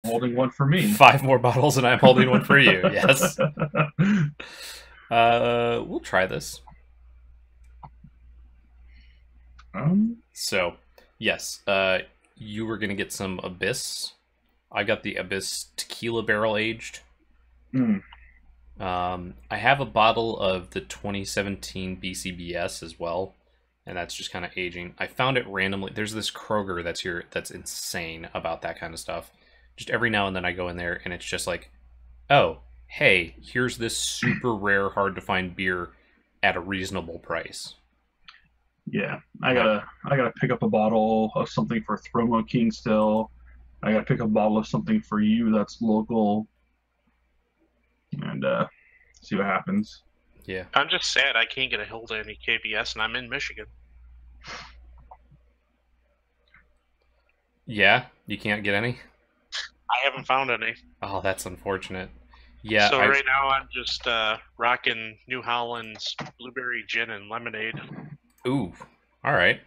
holding one for me. 5 more bottles, and I'm holding one for you. Yes. We'll try this. So, yes, you were gonna get some Abyss. I got the Abyss Tequila Barrel Aged. I have a bottle of the 2017 BCBS as well, and that's just kind of aging. I found it randomly. There's this Kroger that's here that's insane about that kind of stuff. Just every now and then I go in there, and it's just like, oh, hey, here's this super rare, hard to find beer at a reasonable price. Yeah, I gotta pick up a bottle of something for Thromo King still. I gotta pick up a bottle of something for you that's local, and see what happens. Yeah, I'm just sad I can't get a hold of any KBS, and I'm in Michigan. Yeah, you can't get any? I haven't found any. Oh, that's unfortunate. Yeah. So right now I'm just rocking New Holland's blueberry gin and lemonade. Ooh, all right.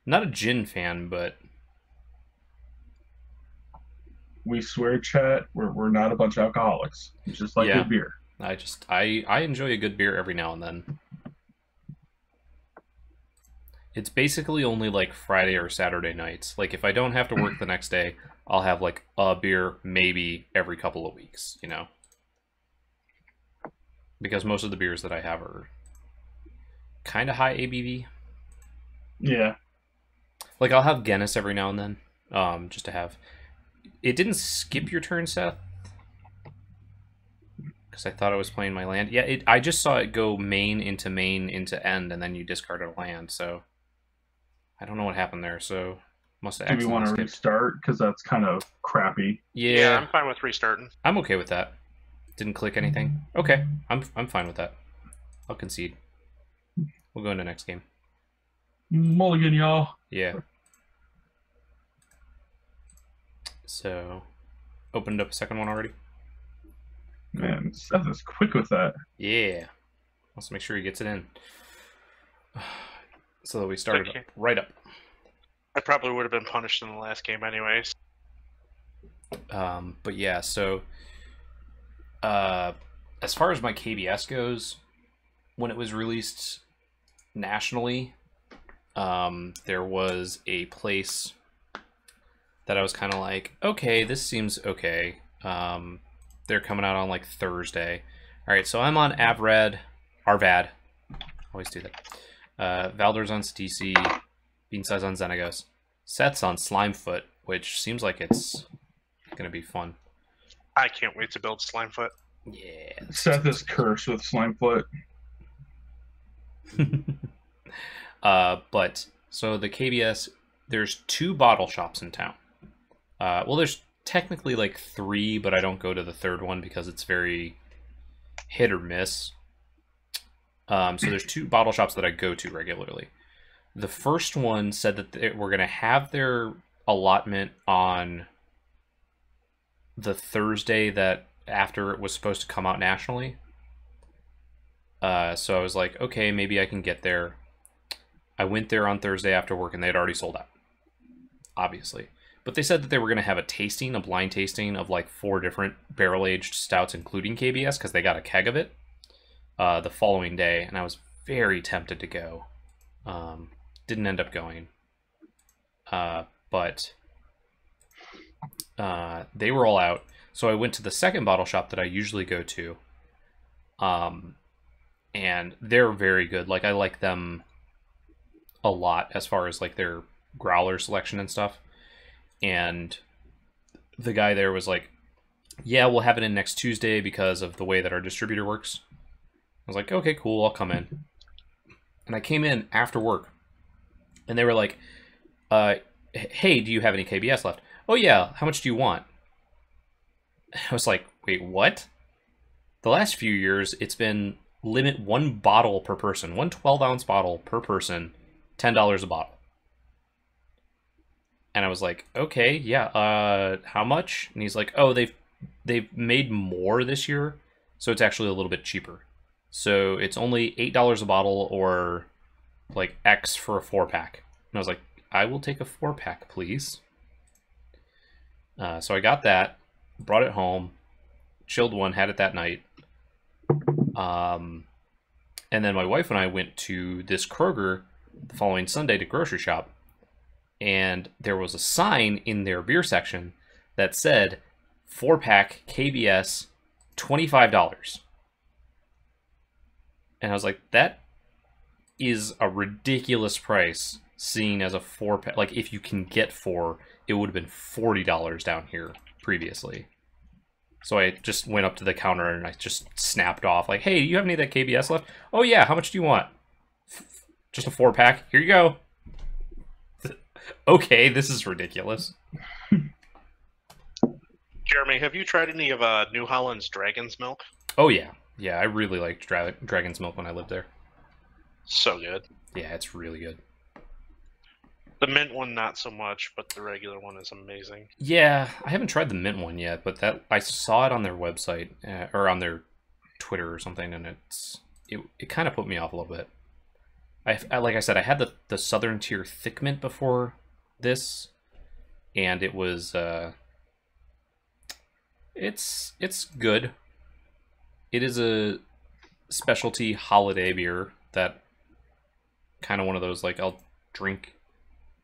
Not a gin fan, but We swear, chat, we're not a bunch of alcoholics. It's just like good beer. I enjoy a good beer every now and then. It's basically only like Friday or Saturday nights. Like if I don't have to work the next day, I'll have like a beer maybe every couple of weeks, you know? Because most of the beers that I have are kind of high ABV. Yeah. Like I'll have Guinness every now and then, just to have. It didn't skip your turn, Seth, because I thought I was playing my land. Yeah, I just saw it go main into end, and then you discarded a land. So I don't know what happened there. So must have. Do we want to restart? Because that's kind of crappy. Yeah, I'm fine with restarting. I'm okay with that. Didn't click anything. Okay, I'm fine with that. I'll concede. We'll go into next game. Mulligan, y'all. Yeah. So, opened up a second one already? Man, Seth is quick with that. Yeah. Let's make sure he gets it in. So that we started right up. I probably would have been punished in the last game anyways. But yeah, so as far as my KBS goes, when it was released nationally, there was a place that I was kind of like, okay, this seems okay. They're coming out on like Thursday. All right, so I'm on Arvad. Always do that. Valdor's on Sidisi. Beansai's on Xenagos. Seth's on Slimefoot, which seems like it's gonna be fun. I can't wait to build Slimefoot. Yeah. Seth is cursed with Slimefoot. But so the KBS, there's 2 bottle shops in town. Well, there's technically like 3, but I don't go to the third one because it's very hit or miss. So there's 2 bottle shops that I go to regularly. The first one said that they were going to have their allotment on the Thursday that after it was supposed to come out nationally. So I was like, okay, maybe I can get there. I went there on Thursday after work and they had already sold out, obviously. But they said that they were going to have a blind tasting of like 4 different barrel-aged stouts, including KBS, because they got a keg of it the following day, and I was very tempted to go. Didn't end up going. But they were all out. So I went to the second bottle shop that I usually go to. And they're very good. Like, I like them a lot as far as like their growler selection and stuff. And the guy there was like, yeah, we'll have it in next Tuesday because of the way that our distributor works. I was like, okay, cool, I'll come in. And I came in after work, and they were like, hey, do you have any KBS left? Oh, yeah, how much do you want? I was like, wait, what? The last few years, it's been limit 1 bottle per person, 1 12-ounce bottle per person, $10 a bottle. And I was like, okay, yeah, how much? And he's like, oh, they've made more this year, so it's actually a little bit cheaper. So it's only $8 a bottle or like X for a 4-pack. And I was like, I will take a 4-pack, please. So I got that, brought it home, chilled one, had it that night. And then my wife and I went to this Kroger the following Sunday to grocery shop. And there was a sign in their beer section that said 4-pack KBS $25. And I was like, that is a ridiculous price, seeing as a 4-pack. Like, if you can get 4, it would have been $40 down here previously. So I just went up to the counter and I just snapped off, like, hey, do you have any of that KBS left? Oh, yeah, how much do you want? Just a 4-pack? Here you go. Okay, this is ridiculous. Jeremy, have you tried any of New Holland's Dragon's Milk? Oh, yeah. Yeah, I really liked Dragon's Milk when I lived there. So good. Yeah, it's really good. The mint one, not so much, but the regular one is amazing. Yeah, I haven't tried the mint one yet, but I saw it on their website or on their Twitter or something, and it kind of put me off a little bit. I like I said, I had the Southern Tier Thick Mint before this, and it was it's good. It is a specialty holiday beer that kind of one of those, like, I'll drink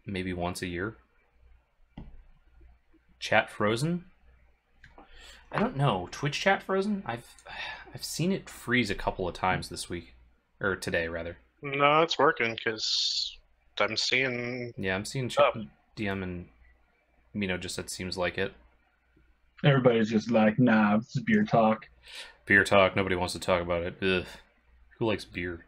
maybe once a year. Chat frozen? I don't know. Twitch chat frozen? I've seen it freeze a couple of times this week, or today rather. No, it's working because I'm seeing. Yeah, I'm seeing DM and Mino just said seems like it. Everybody's just like, nah, this is beer talk. Beer talk. Nobody wants to talk about it. Ugh. Who likes beer?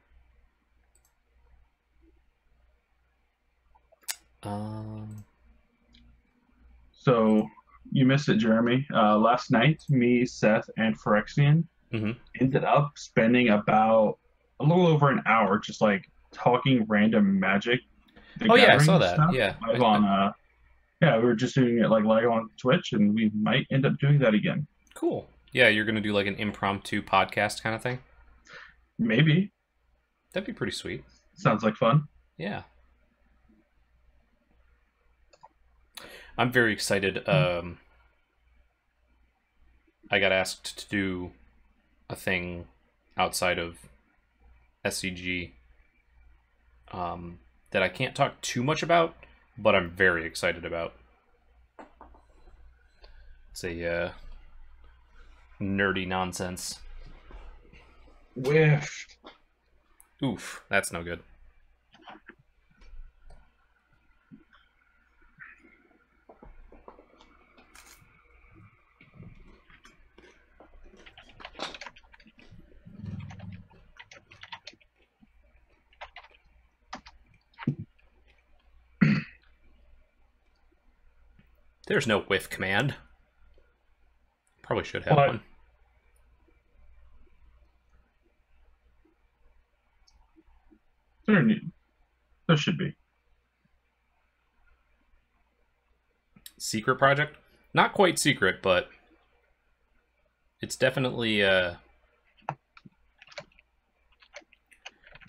So you missed it, Jeremy. Last night, me, Seth, and Phyrexian ended up spending about a little over an hour just like talking random Magic. Oh yeah, I saw that. Stuff, yeah, live on. Yeah, we were just doing it like live on Twitch, and we might end up doing that again. Cool. Yeah, you're gonna do like an impromptu podcast kind of thing. Maybe. That'd be pretty sweet. Sounds like fun. Yeah. I'm very excited. I got asked to do a thing outside of SCG that I can't talk too much about, but I'm very excited about. It's a nerdy nonsense. Whiffed. Oof, that's no good. There's no whiff command. Probably should have one. There should be. Secret project? Not quite secret, but it's definitely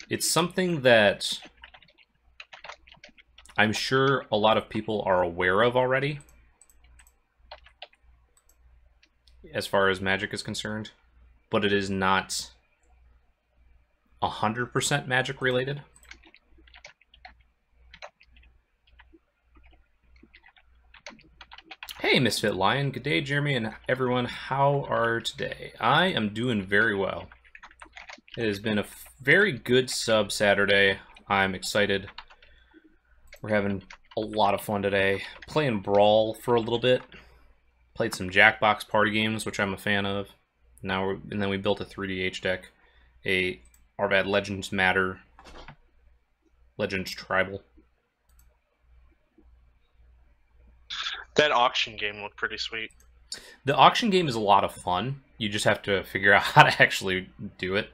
it's something that I'm sure a lot of people are aware of already, as far as Magic is concerned, but it is not 100% Magic related. Hey, Misfit Lion. Good day, Jeremy, and everyone. How are today? I am doing very well. It has been a very good sub Saturday. I'm excited. We're having a lot of fun today. Playing Brawl for a little bit. Played some Jackbox party games, which I'm a fan of. And then we built a 3DH deck. A Arvad Legends Matter. Legends Tribal. That auction game looked pretty sweet. The auction game is a lot of fun. You just have to figure out how to actually do it.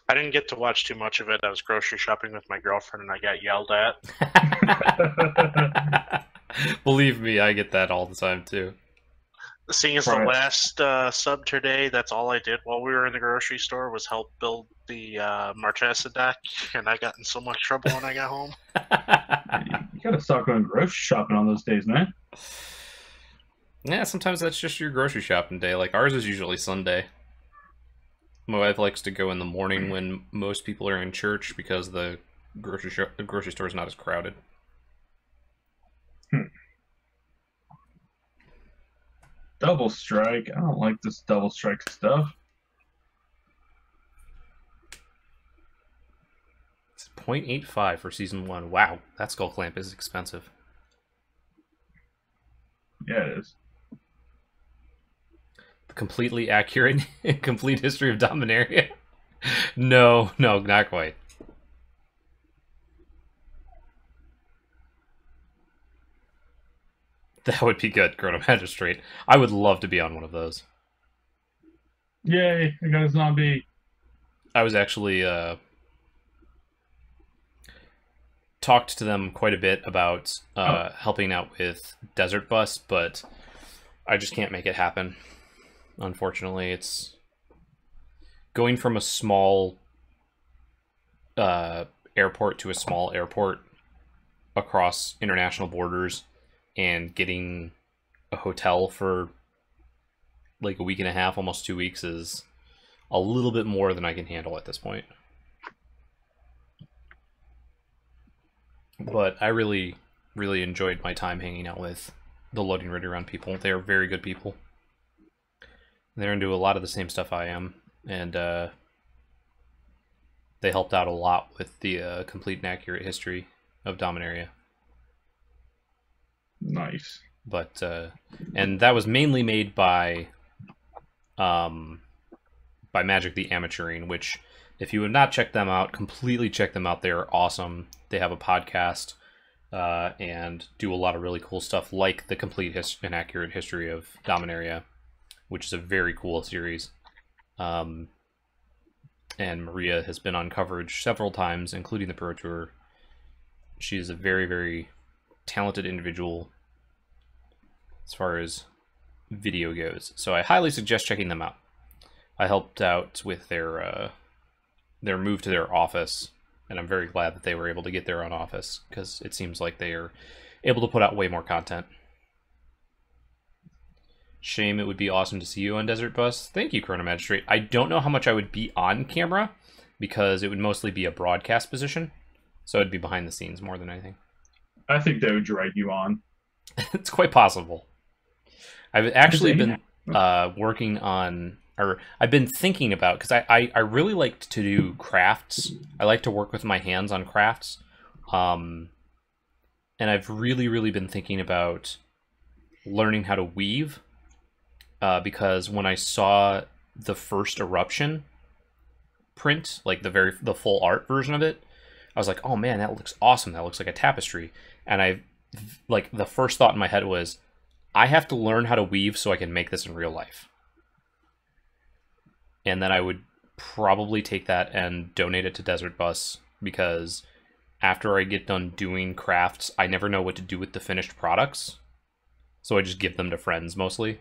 I didn't get to watch too much of it. I was grocery shopping with my girlfriend and I got yelled at. Believe me, I get that all the time too. Seeing as the last sub today, that's all I did while we were in the grocery store was help build the Marchesa deck, and I got in so much trouble when I got home. You gotta start going grocery shopping on those days, man. Yeah, sometimes that's just your grocery shopping day. Like, ours is usually Sunday. My wife likes to go in the morning when most people are in church because the grocery store is not as crowded. Double strike. I don't like this double strike stuff. It's 0.85 for season 1. Wow, that skull clamp is expensive. Yeah, it is. The completely accurate, complete history of Dominaria? No, not quite. That would be good, Chrono Magistrate. I would love to be on one of those. Yay, I got a zombie. I was actually talked to them quite a bit about helping out with Desert Bus, but I just can't make it happen. Unfortunately, it's going from a small airport to a small airport across international borders and getting a hotel for like a week and a half, almost 2 weeks, is a little bit more than I can handle at this point. But I really, really enjoyed my time hanging out with the Loading Ready Run people. They are very good people. They're into a lot of the same stuff I am, and they helped out a lot with the complete and accurate history of Dominaria. Nice. But and that was mainly made by Magic the Amateuring, which, if you have not checked them out, completely check them out. They're awesome. They have a podcast and do a lot of really cool stuff, like the complete and accurate history of Dominaria, which is a very cool series. And Maria has been on coverage several times, including the Pro Tour. She is a very, very talented individual as far as video goes. So I highly suggest checking them out. I helped out with their move to their office, and I'm very glad that they were able to get their own office, because it seems like they are able to put out way more content. Shame, it would be awesome to see you on Desert Bus. Thank you, Chrono Magistrate. I don't know how much I would be on camera, because it would mostly be a broadcast position, so it'd be behind the scenes more than anything. I think they would drag you on. It's quite possible. I've actually been working on, or I've been thinking about, because I really like to do crafts. I like to work with my hands on crafts. And I've really, really been thinking about learning how to weave. Because when I saw the first Eruption print, like the full art version of it, I was like, oh man, that looks awesome. That looks like a tapestry. And the first thought in my head was, I have to learn how to weave so I can make this in real life. And then I would probably take that and donate it to Desert Bus, because after I get done doing crafts, I never know what to do with the finished products. So I just give them to friends mostly.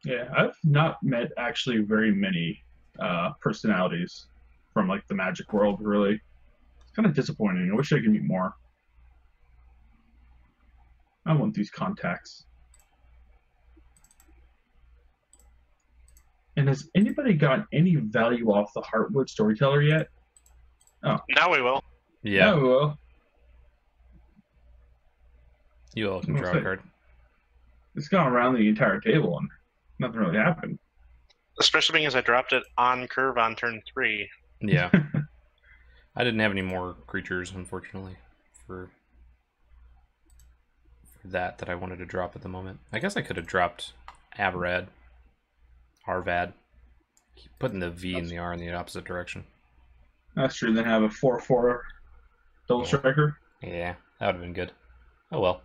Yeah, I've not met actually very many personalities from like the Magic world, really. It's kind of disappointing. I wish I could meet more. I want these contacts. And has anybody gotten any value off the Heartwood Storyteller yet? Oh. Now we will. Yeah. Now we will. You all can draw a card. It's gone around the entire table and nothing really happened. Especially because I dropped it on curve on turn 3. Yeah. I didn't have any more creatures, unfortunately, for that I wanted to drop at the moment. I guess I could have dropped Arvad. Keep putting the V and the R in the opposite direction. That's true. Then have a 4/4 double striker. Yeah, that would have been good. Oh well.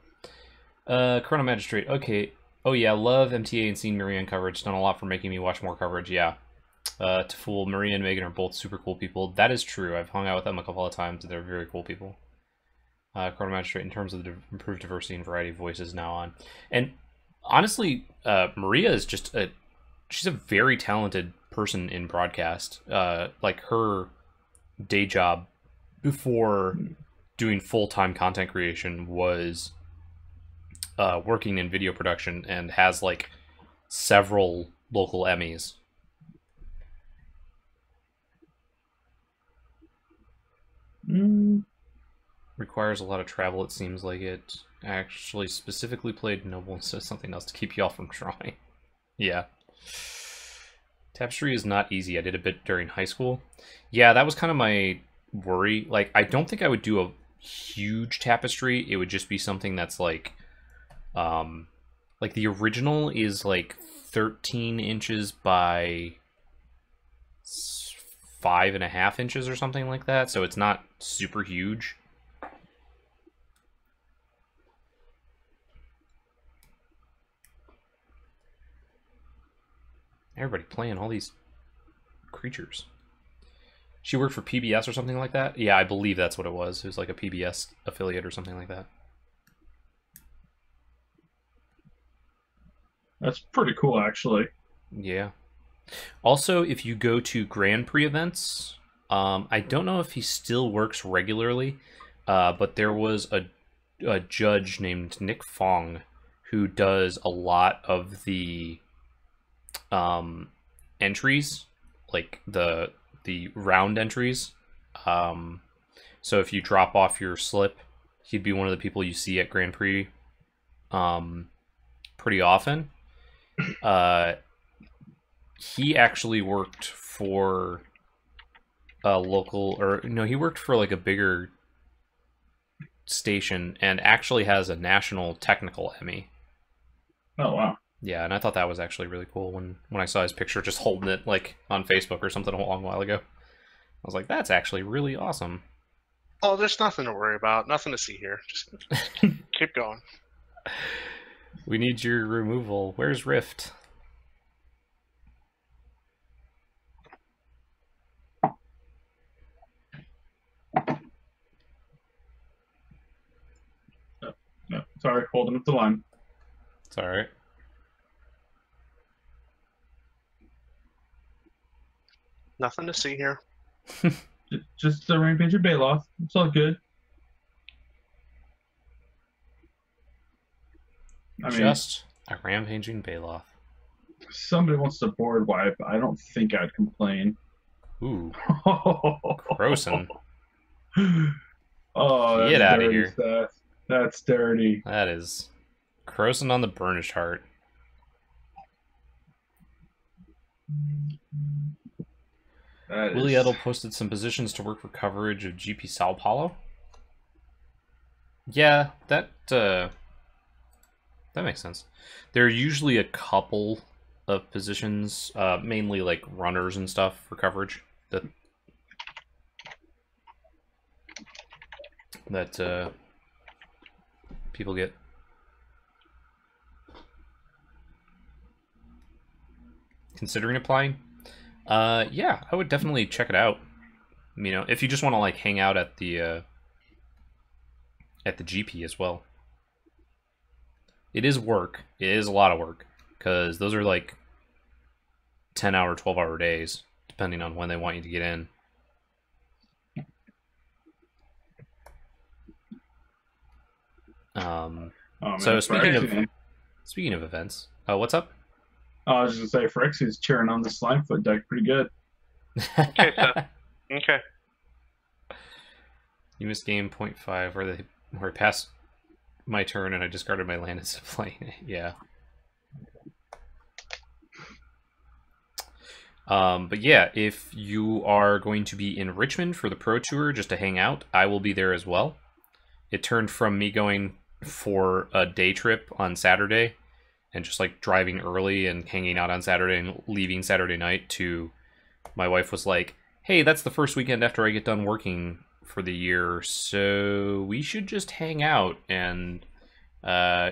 Chrono Magistrate. Okay. Oh yeah, love MTA and seeing Maria in coverage. Done a lot for making me watch more coverage. Yeah. Taful, Maria and Megan are both super cool people. That is true. I've hung out with them a couple of times. They're very cool people. Chrono Magistrate, in terms of the improved diversity and variety of voices now on. And honestly, Maria is just she's a very talented person in broadcast. Like, her day job before doing full-time content creation was working in video production and has like several local Emmys. Requires a lot of travel, it seems like it. Actually specifically played Noble and says something else to keep y'all from trying. Yeah. Tapestry is not easy. I did a bit during high school. Yeah, that was kind of my worry. Like, I don't think I would do a huge tapestry. It would just be something that's like the original is like 13 inches by 5.5 inches or something like that. So it's not super huge. Everybody playing all these creatures. She worked for PBS or something like that? Yeah, I believe that's what it was. It was like a PBS affiliate or something like that. That's pretty cool, actually. Yeah. Also, if you go to Grand Prix events, I don't know if he still works regularly, but there was a judge named Nick Fong who does a lot of the entries, like the round entries. So if you drop off your slip, he'd be one of the people you see at Grand Prix pretty often. He actually worked for a local, or no, he worked for like a bigger station and actually has a national technical Emmy. Oh, wow. Yeah, and I thought that was actually really cool when I saw his picture just holding it like on Facebook or something a long while ago. I was like, that's actually really awesome. Oh, there's nothing to worry about. Nothing to see here. Just keep going. We need your removal. Where's Rift? No, sorry, holding up the line. It's all right. Nothing to see here. Just the Rampage of Baloth. It's all good. I mean, Just a rampaging Baloth. if somebody wants to board wipe, I don't think I'd complain. Ooh, Croson. Oh, that's Get outta dirty here. stuff. That's dirty. That is Croson on the Burnished Heart. Willie Edel posted some positions to work for coverage of GP Sao Paulo. Yeah, that makes sense. There are usually a couple of positions, mainly like runners and stuff for coverage that people get. Considering applying? Yeah, I would definitely check it out. You know, if you just want to like hang out at the GP as well. It is work. It is a lot of work because those are like 10-hour, 12-hour days, depending on when they want you to get in. So speaking of events, what's up? I was just gonna say, Phyrexy's cheering on the Slimefoot deck pretty good. Okay, Seth. Okay. You missed game 0.5 where I passed my turn and I discarded my land instead of playing it. Yeah. But yeah, if you are going to be in Richmond for the Pro Tour just to hang out, I will be there as well. It turned from me going for a day trip on Saturday and just like driving early and hanging out on Saturday and leaving Saturday night to my wife was like, hey, that's the first weekend after I get done working for the year, so we should just hang out and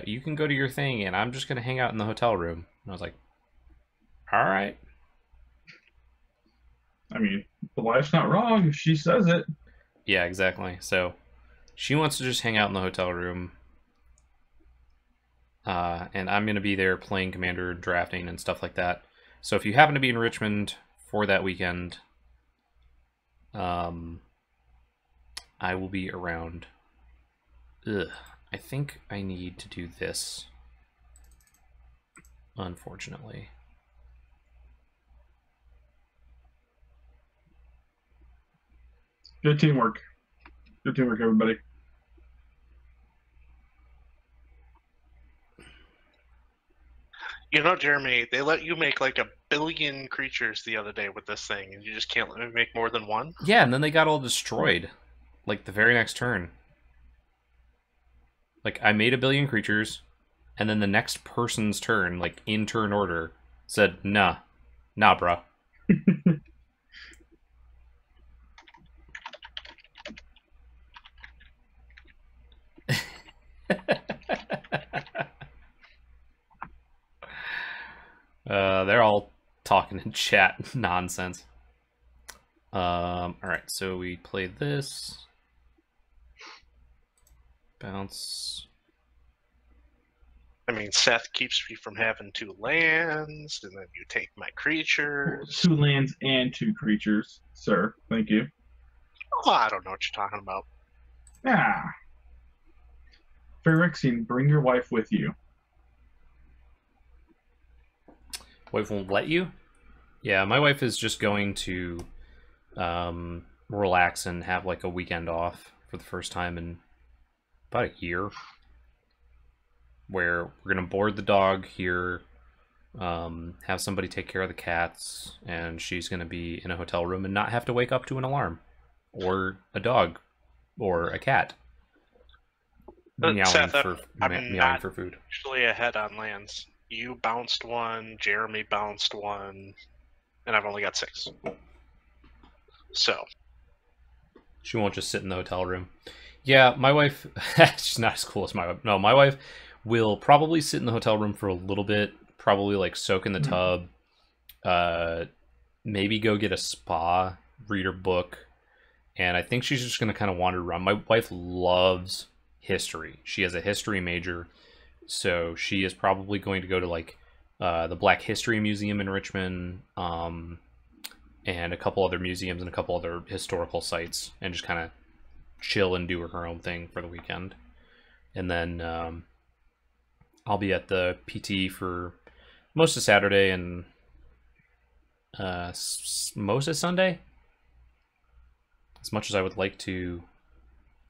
you can go to your thing and I'm just going to hang out in the hotel room. And I was like, all right. I mean, the wife's not wrong if she says it. Yeah, exactly. So she wants to just hang out in the hotel room. And I'm going to be there playing Commander, drafting, and stuff like that. So if you happen to be in Richmond for that weekend, I will be around. I think I need to do this, unfortunately. Good teamwork. Good teamwork, everybody. You know, Jeremy, they let you make like 1 billion creatures the other day with this thing, and you just can't let me make more than one? Yeah, and then they got all destroyed, like, the very next turn. Like, I made 1 billion creatures, and then the next person's turn, like, in turn order, said, nah, bruh. They're all talking in chat nonsense. Alright, so we play this. Bounce. I mean, Seth keeps me from having 2 lands, and then you take my creatures. 2 lands and 2 creatures, sir. Thank you. Oh, I don't know what you're talking about. Ah. Phyrexian, bring your wife with you. Wife won't let you? Yeah, my wife is just going to relax and have like a weekend off for the first time in about a year, where we're gonna board the dog here, have somebody take care of the cats, and she's gonna be in a hotel room and not have to wake up to an alarm or a dog or a cat meowing Seth, meowing for food. Actually, ahead on lands. You bounced 1, Jeremy bounced 1, and I've only got 6. So she won't just sit in the hotel room. Yeah, my wife, she's not as cool as my wife. No, my wife will probably sit in the hotel room for a little bit, probably like soak in the tub, maybe go get a spa, read her book, and I think she's just going to kind of wander around. My wife loves history. She has a history major, so she is probably going to go to like the Black History Museum in Richmond, and a couple other museums and a couple other historical sites, and just kind of chill and do her own thing for the weekend. And then I'll be at the PT for most of Saturday and most of Sunday. As much as I would like to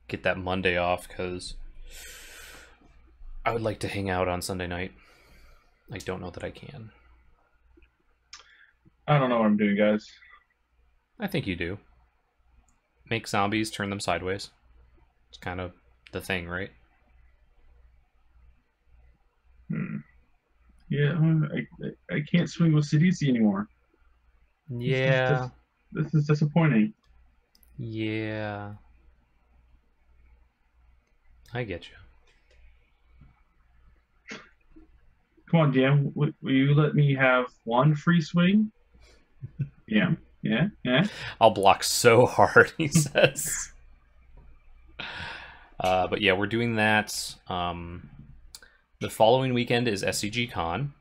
get that Monday off, because I would like to hang out on Sunday night. I don't know that I can. I don't know what I'm doing, guys. I think you do. Make zombies, turn them sideways. It's kind of the thing, right? Yeah, I can't swing with Sidisi anymore. Yeah. This is disappointing. Yeah. I get you. Come on, Dan. Will you let me have 1 free swing? Yeah. I'll block so hard, he says. But yeah, we're doing that. The following weekend is SCG Con.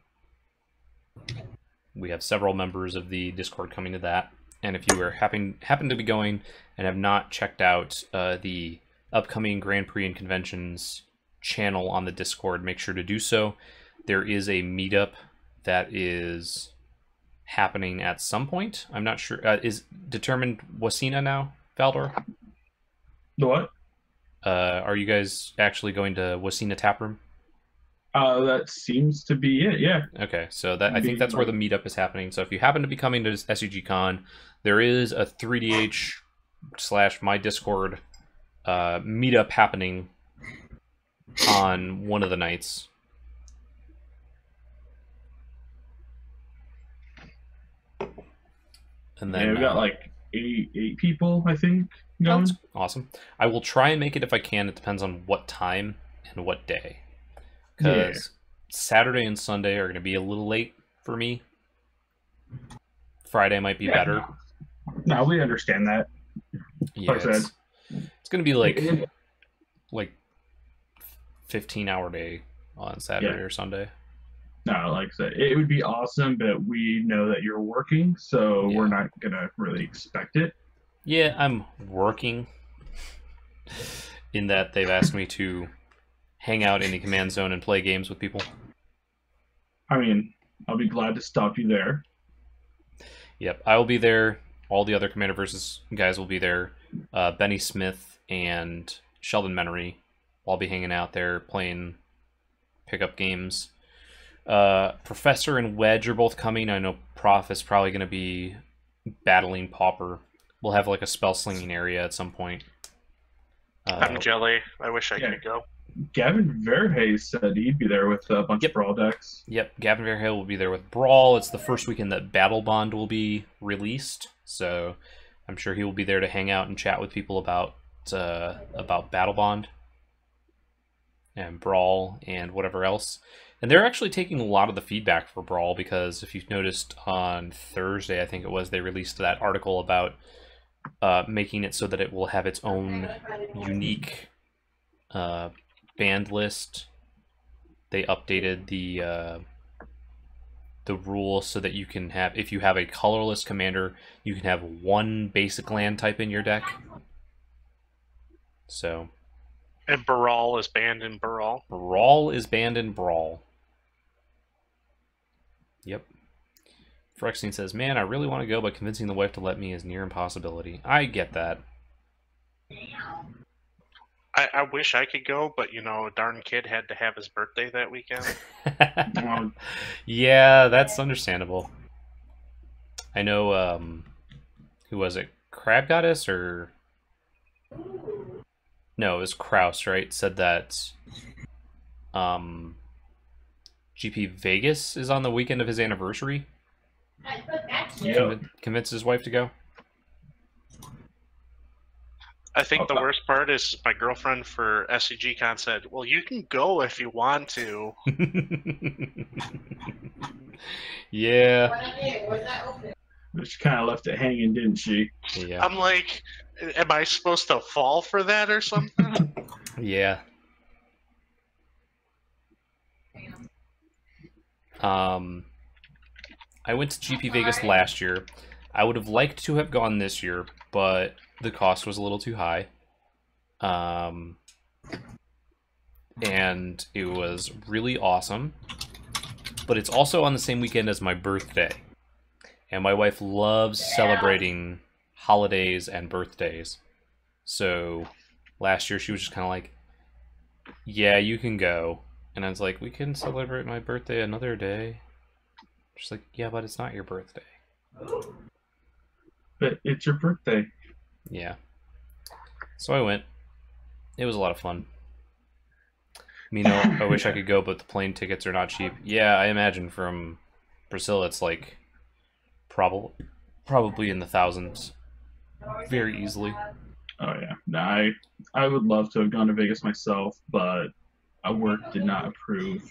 We have several members of the Discord coming to that. And if you are happen to be going and have not checked out the upcoming Grand Prix and Conventions channel on the Discord, make sure to do so. There is a meetup that is happening at some point. I'm not sure. Is determined Wasina now, Valdor? The what? Are you guys actually going to Wasina Taproom? That seems to be it, yeah. Okay, so that I think that's where the meetup is happening. So if you happen to be coming to SCG Con, there is a 3DH / my Discord meetup happening on one of the nights. And then we got like eight people, I think, going. That's awesome. I will try and make it if I can. It depends on what time and what day. Because Saturday and Sunday are going to be a little late for me. Friday might be better. No, we understand that. Yeah, it's going to be like 15-hour day on Saturday or Sunday. No, like I said, it would be awesome, but we know that you're working, so we're not going to really expect it. Yeah, I'm working in that they've asked me to hang out in the command zone and play games with people. I mean, I'll be glad to stop you there. Yep, I will be there. All the other Commander Versus guys will be there. Benny Smith and Sheldon Menery will all be hanging out there playing pickup games. Professor and Wedge are both coming. I know Prof is probably going to be battling Pauper. We'll have like a spell slinging area at some point. I'm jelly. I wish I could go. Gavin Verhey said he'd be there with a bunch of Brawl decks. Yep, Gavin Verhey will be there with Brawl. It's the first weekend that Battle Bond will be released, so I'm sure he will be there to hang out and chat with people about Battle Bond and Brawl and whatever else. And they're actually taking a lot of the feedback for Brawl, because if you've noticed on Thursday, I think it was, they released that article about making it so that it will have its own unique band list. They updated the rule so that you can have, if you have a colorless commander, you can have one basic land type in your deck. So. And Brawl is banned in Brawl. Brawl is banned in Brawl. Yep. Frexine says, "Man, I really want to go, but convincing the wife to let me is near impossibility." I get that. I wish I could go, but you know, a darn kid had to have his birthday that weekend. Yeah, that's understandable. I know, who was it? Crab Goddess or... No, it was Kraus, right? Said that GP Vegas is on the weekend of his anniversary. Convinced his wife to go. I think the worst part is my girlfriend for SCG-Con said, "Well, you can go if you want to." Yeah. She kind of left it hanging, didn't she? Yeah. I'm like, am I supposed to fall for that or something? Yeah. I went to GP Vegas last year. I would have liked to have gone this year, but the cost was a little too high. And it was really awesome. But it's also on the same weekend as my birthday. And my wife loves celebrating holidays and birthdays. So last year she was just kind of like, "Yeah, you can go." And I was like, "We can celebrate my birthday another day." She's like, "Yeah, but it's not your birthday." But it's your birthday. Yeah. So I went. It was a lot of fun. I wish I could go, but the plane tickets are not cheap. Yeah, I imagine from Brazil it's like probably in the thousands. Very easily. Oh yeah. No, I would love to have gone to Vegas myself, but work did not approve.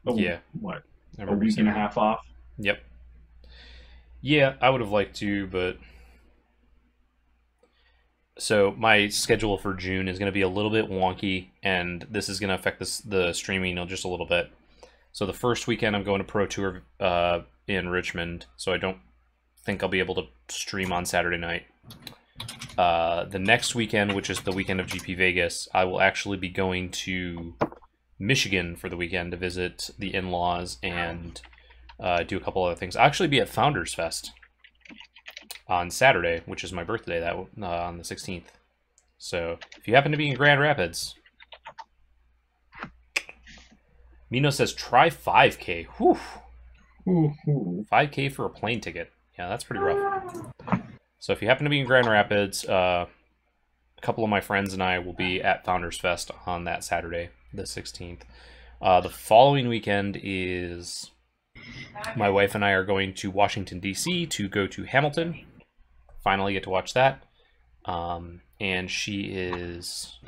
Yeah. What? A week and a half off? Yep. Yeah, I would have liked to, but... So my schedule for June is going to be a little bit wonky, and this is going to affect the streaming just a little bit. So the first weekend I'm going to Pro Tour in Richmond, so I don't think I'll be able to stream on Saturday night. The next weekend, which is the weekend of GP Vegas, I will actually be going to Michigan for the weekend to visit the in-laws and do a couple other things. I'll actually be at Founders Fest on Saturday, which is my birthday, on the 16th. So if you happen to be in Grand Rapids, Mino says try 5K. Whew. 5K for a plane ticket. Yeah, that's pretty rough. So if you happen to be in Grand Rapids, a couple of my friends and I will be at Founders Fest on that Saturday, the 16th. The following weekend is my wife and I are going to Washington, D.C. to go to Hamilton. Finally get to watch that. And she is...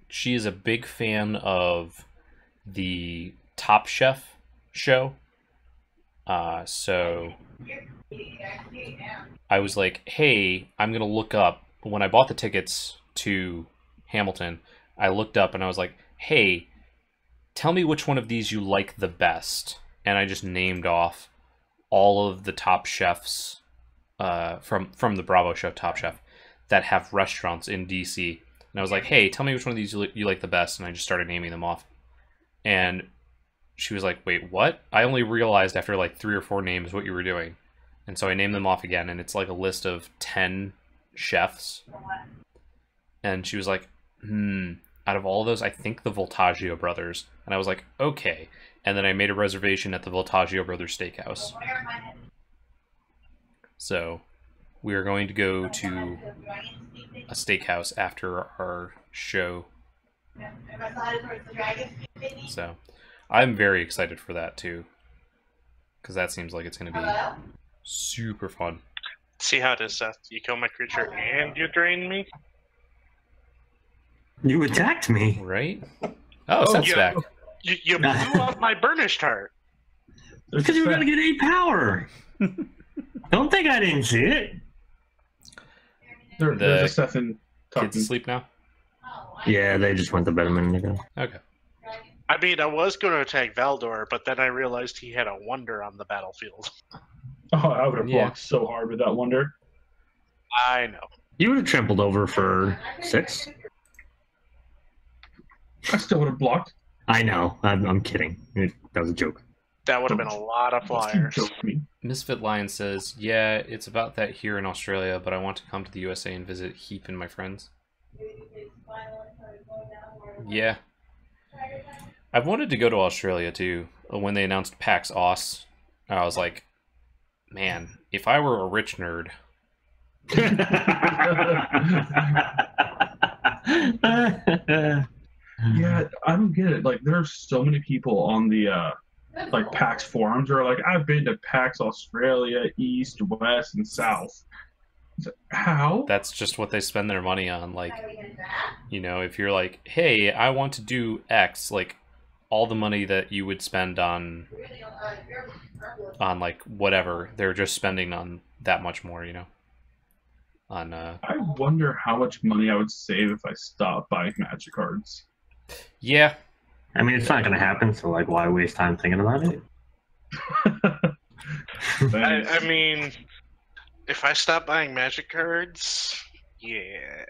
she is a big fan of the Top Chef show. So I was like, hey, I'm going to look up. When I bought the tickets to Hamilton, I looked up and I was like, hey, tell me which one of these you like the best. And I just named off all of the Top Chefs from the Bravo show Top Chef. that have restaurants in DC. And I was like, hey, tell me which one of these you like the best. And I just started naming them off. And she was like, wait, what? I only realized after like 3 or 4 names what you were doing. And so I named them off again. And it's like a list of 10 chefs. And she was like, out of all of those, I think the Voltaggio brothers. And I was like, okay. And then I made a reservation at the Voltaggio Brothers Steakhouse. So we are going to go to a steakhouse after our show. So I'm very excited for that too, because that seems like it's going to be super fun. See how it is, Seth. You kill my creature and you drain me? You attacked me. Right? Oh, Seth's yeah. back. You blew up my burnished heart. Because you were going to get 8 power. Don't think I didn't see it. There's a Stefan talking. Kids asleep now? Yeah, they just went to bed a minute ago. Okay. I mean, I was going to attack Valdor, but then I realized he had a wonder on the battlefield. Oh, I would have blocked so hard with that wonder. I know. You would have trampled over for 6. I still would have blocked. I know. I'm kidding. That was a joke. That would have been a lot of flyers. Misfit Lion says, yeah, it's about that here in Australia, but I want to come to the USA and visit Heap and my friends. Yeah. I've wanted to go to Australia too. When they announced PAX Aus, I was like, man, if I were a rich nerd. Yeah, I don't get it. Like, there's so many people on the like PAX forums who are like, I've been to PAX Australia, East, West, and South. How? That's just what they spend their money on. Like, you know, if you're like, hey, I want to do X, like, all the money that you would spend on like whatever, they're just spending on that much more, you know. On I wonder how much money I would save if I stopped buying Magic cards. Yeah. I mean, it's not going to happen, so, like, why waste time thinking about it? I mean, if I stop buying Magic cards, yeah.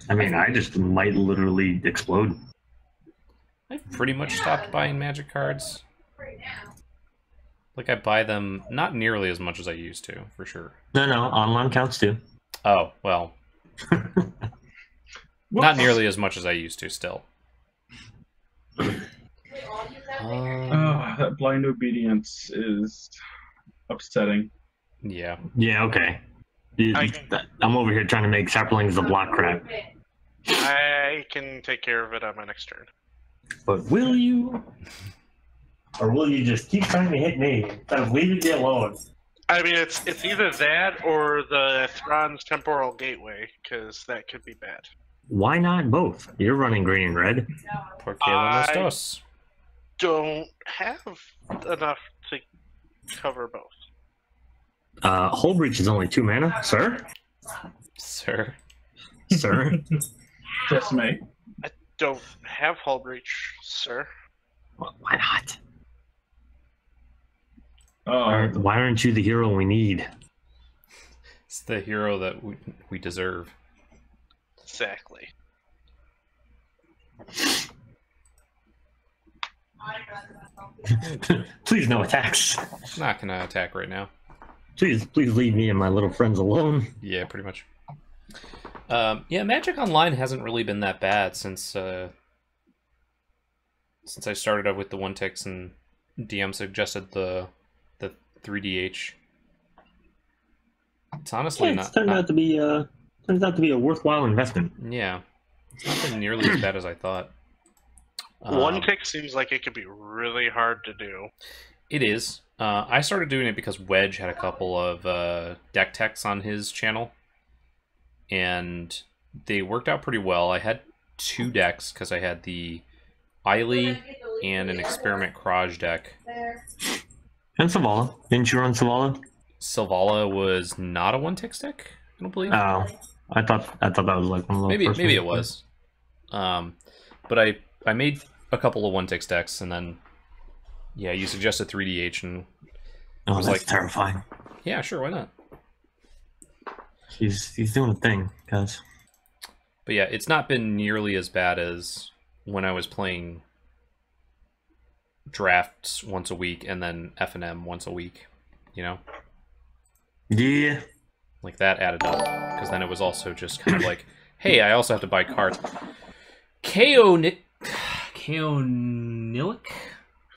I mean, I just might literally explode. I've pretty much stopped buying Magic cards. Like, I buy them not nearly as much as I used to, for sure. No, online counts too. Oh, well. Not nearly as much as I used to, still. That blind obedience is upsetting. Yeah. Yeah, okay. I'm over here trying to make saplings of block crap. I can take care of it on my next turn. But will you? Or will you just keep trying to hit me instead of leaving me alone? I mean, it's either that or the Thrawn's Temporal Gateway, because that could be bad. Why not both? You're running green and red. Por qué los dos? Don't have enough to cover both. Hull Breach is only 2 mana, sir? Sir? Sir? Just me. I don't have Hull Breach, sir. Well, why not? Oh, Why aren't you the hero we need? It's the hero that we deserve. Exactly. Please, no attacks. Not gonna attack right now. Please leave me and my little friends alone. Yeah, pretty much. Yeah, Magic Online hasn't really been that bad since I started up with the 1-ticks and DM suggested the 3DH. It's honestly Yeah, not. it's turned out to be a worthwhile investment. Yeah, it's not been nearly as bad as I thought. One tick seems like it could be really hard to do. It is. I started doing it because Wedge had a couple of deck techs on his channel, and they worked out pretty well. I had 2 decks because I had the Eiley and an Experiment Kraj deck. And Savala. Didn't you run Savala? Selvala was not a 1-tick stick, I don't believe. Oh, I thought that was like one of those. Maybe it was. But I made a couple of 1-tick decks, and then yeah, you suggested 3DH, and Oh, was that's like terrifying. yeah, sure, why not? He's doing a thing, guys. But yeah, it's not been nearly as bad as when I was playing drafts once a week and then F&M once a week, you know? Yeah. Like that added up, because then it was also just kind of like, hey, I also have to buy cards. Kaonilik